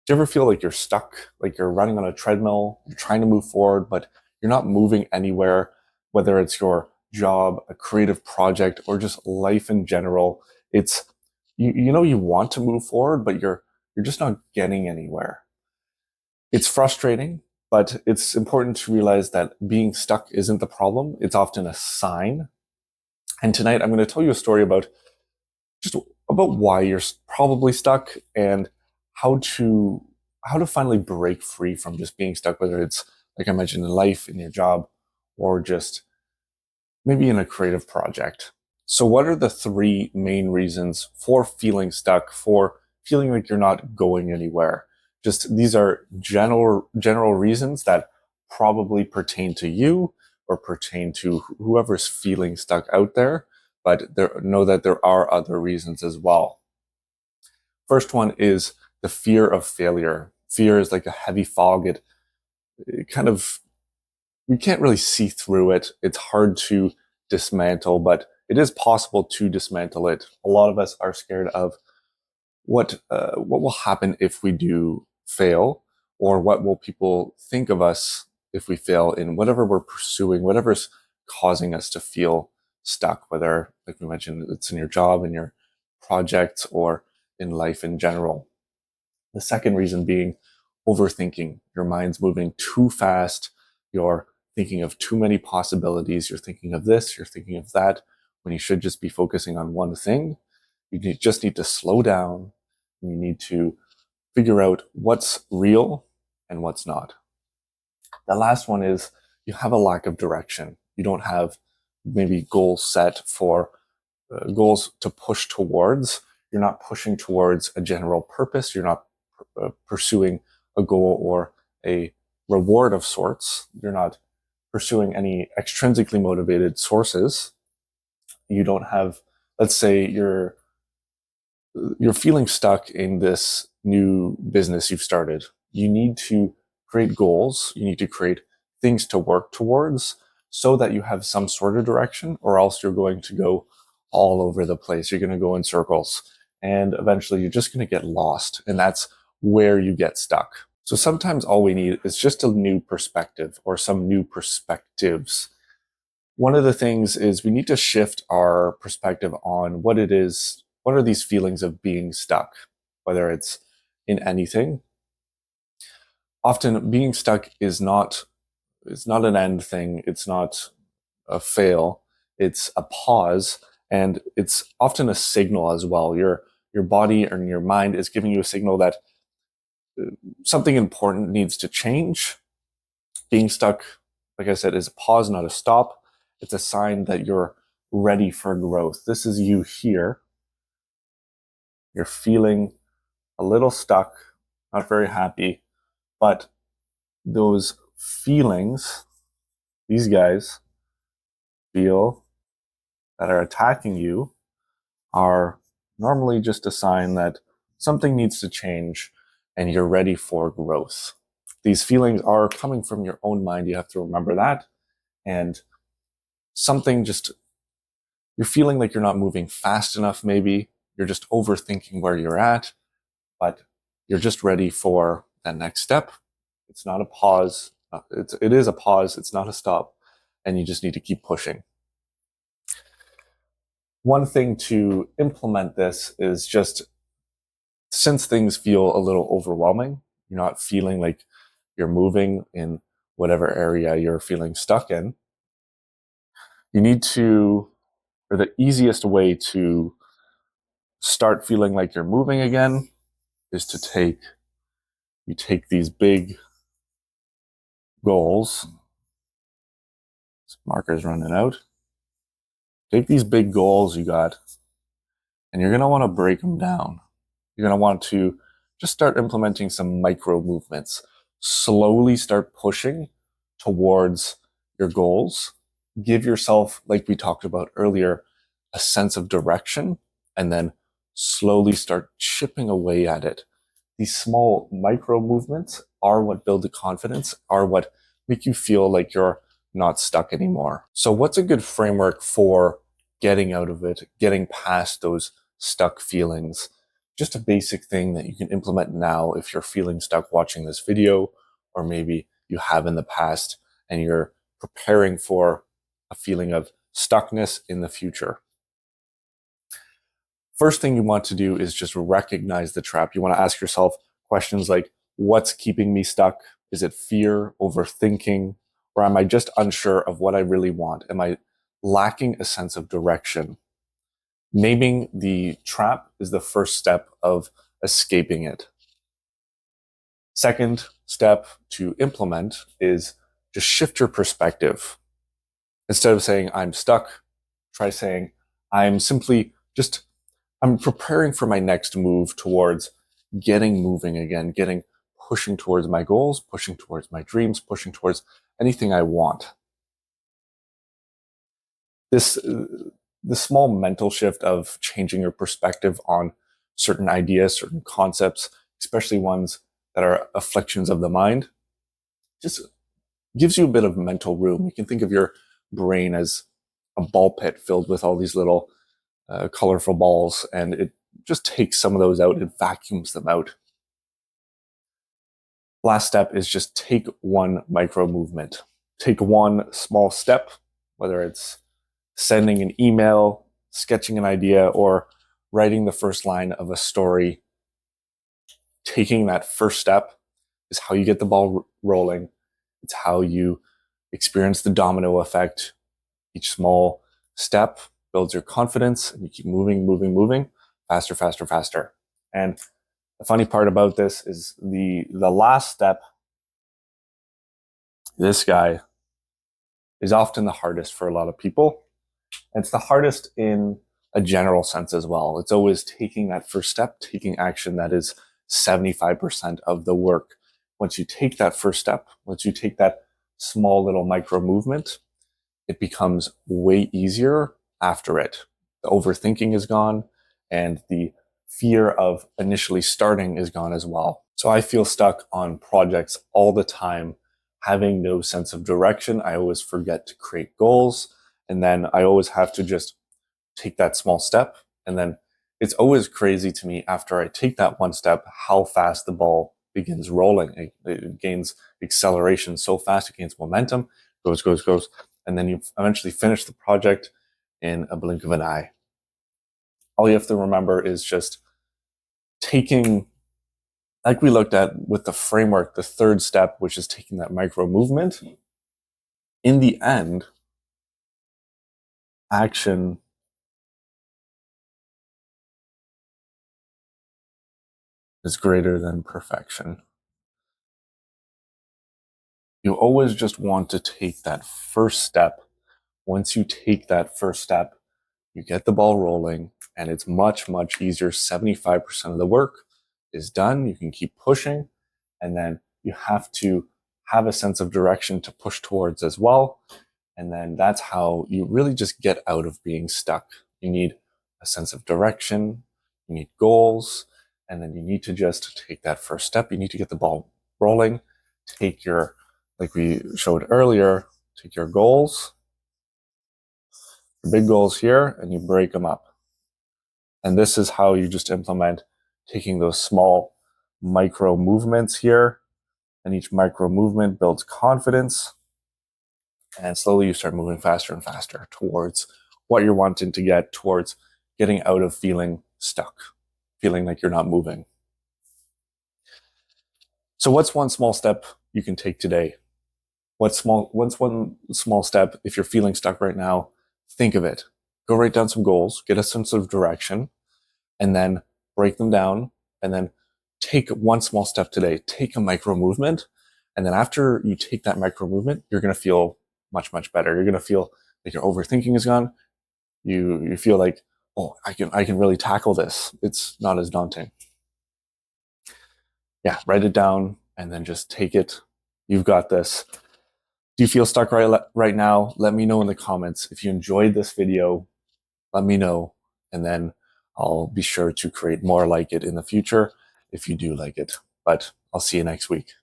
Do you ever feel like you're stuck, like you're running on a treadmill, you're trying to move forward, but you're not moving anywhere, whether it's your job, a creative project, or just life in general? It's you know you want to move forward, but you're just not getting anywhere. It's frustrating, but it's important to realize that being stuck isn't the problem. It's often a sign. And tonight I'm going to tell you a story just about why you're probably stuck and how to how to finally break free from just being stuck, whether it's like I mentioned in life, in your job, or just maybe in a creative project. So what are the three main reasons for feeling stuck, for feeling like you're not going anywhere? Just these are general reasons that probably pertain to you or pertain to whoever's feeling stuck out there, but know that there are other reasons as well. First one is the fear of failure. Fear is like a heavy fog. It kind of, we can't really see through it. It's hard to dismantle, but it is possible to dismantle it. A lot of us are scared of what will happen if we do fail, or what will people think of us if we fail in whatever we're pursuing, whatever's causing us to feel stuck, whether, like we mentioned, it's in your job, in your projects, or in life in general. The second reason being overthinking. Your mind's moving too fast. You're thinking of too many possibilities. You're thinking of this, you're thinking of that, when you should just be focusing on one thing. Just need to slow down. You need to figure out what's real and what's not. The last one is you have a lack of direction. You don't have maybe goals set for goals to push towards. You're not pushing towards a general purpose. You're not pursuing a goal or a reward of sorts. You're not pursuing any extrinsically motivated sources. You don't have, let's say you're feeling stuck in this new business you've started. You need to create goals. You need to create things to work towards so that you have some sort of direction, or else you're going to go all over the place. You're going to go in circles, and eventually you're just going to get lost. And that's where you get stuck. So sometimes all we need is just a new perspective, or some new perspectives. One of the things is we need to shift our perspective on what it is. What are these feelings of being stuck, whether it's in anything? Often being stuck is not an end thing. It's not a fail. It's a pause, and it's often a signal as well. Your body and your mind is giving you a signal that something important needs to change. Being stuck, like I said, is a pause, not a stop. It's a sign that you're ready for growth. This is you here. You're feeling a little stuck, not very happy, but those feelings, these guys feel that are attacking you, are normally just a sign that something needs to change and you're ready for growth. These feelings are coming from your own mind. You have to remember that. And something just, you're feeling like you're not moving fast enough, maybe. You're just overthinking where you're at, but you're just ready for that next step. It's not a pause. It is a pause. It's not a stop. And you just need to keep pushing. One thing to implement this is just, since things feel a little overwhelming, you're not feeling like you're moving in whatever area you're feeling stuck in, you need to, or the easiest way to start feeling like you're moving again is to take these big goals. This marker's running out. Take these big goals you got, and you're going to want to break them down. You're going to want to just start implementing some micro movements. Slowly start pushing towards your goals. Give yourself, like we talked about earlier, a sense of direction, and then slowly start chipping away at it. These small micro movements are what build the confidence, are what make you feel like you're not stuck anymore. So what's a good framework for getting out of it, getting past those stuck feelings? just a basic thing that you can implement now if you're feeling stuck watching this video, or maybe you have in the past and you're preparing for a feeling of stuckness in the future. First thing you want to do is just recognize the trap. You want to ask yourself questions like, what's keeping me stuck? Is it fear, overthinking, or am I just unsure of what I really want? Am I lacking a sense of direction? Naming the trap is the first step of escaping it. Second step to implement is just shift your perspective. Instead of saying, I'm stuck, try saying, I'm preparing for my next move towards getting moving again, pushing towards my goals, pushing towards my dreams, pushing towards anything I want. The small mental shift of changing your perspective on certain ideas, certain concepts, especially ones that are afflictions of the mind, just gives you a bit of mental room. You can think of your brain as a ball pit filled with all these little colorful balls, and it just takes some of those out, it vacuums them out. Last step is just take one micro movement. Take one small step, whether it's sending an email, sketching an idea, or writing the first line of a story. Taking that first step is how you get the ball rolling. It's how you experience the domino effect. Each small step builds your confidence, and you keep moving, faster, faster, faster. And the funny part about this is the last step, this guy, is often the hardest for a lot of people. And it's the hardest in a general sense as well. It's always taking that first step, taking action that is 75% of the work. Once you take that first step, once you take that small little micro movement, it becomes way easier after it. The overthinking is gone, and the fear of initially starting is gone as well. So I feel stuck on projects all the time, having no sense of direction. I always forget to create goals, and then I always have to just take that small step. And then it's always crazy to me after I take that one step, how fast the ball begins rolling. It gains acceleration so fast, it gains momentum, goes. And then you eventually finish the project in a blink of an eye. All you have to remember is just taking, like we looked at with the framework, the third step, which is taking that micro movement. In the end, action is greater than perfection. You always just want to take that first step. Once you take that first step, you get the ball rolling, and it's much, much easier. 75% of the work is done. You can keep pushing, and then you have to have a sense of direction to push towards as well. And then that's how you really just get out of being stuck. You need a sense of direction, you need goals, and then you need to just take that first step. You need to get the ball rolling. Take your, like we showed earlier, take your goals, your big goals here, and you break them up. And this is how you just implement taking those small micro movements here. And each micro movement builds confidence. And slowly you start moving faster and faster towards what you're wanting to get, towards getting out of feeling stuck, feeling like you're not moving. So what's one small step you can take today? What's one small step if you're feeling stuck right now? Think of it. Go write down some goals, get a sense of direction, and then break them down, and then take one small step today. Take a micro movement, and then after you take that micro movement, you're going to feel much, much better. You're going to feel like your overthinking is gone. You feel like, oh, I can really tackle this. It's not as daunting. Yeah, write it down and then just take it. You've got this. Do you feel stuck right now? Let me know in the comments. If you enjoyed this video, let me know, and then I'll be sure to create more like it in the future if you do like it. But I'll see you next week.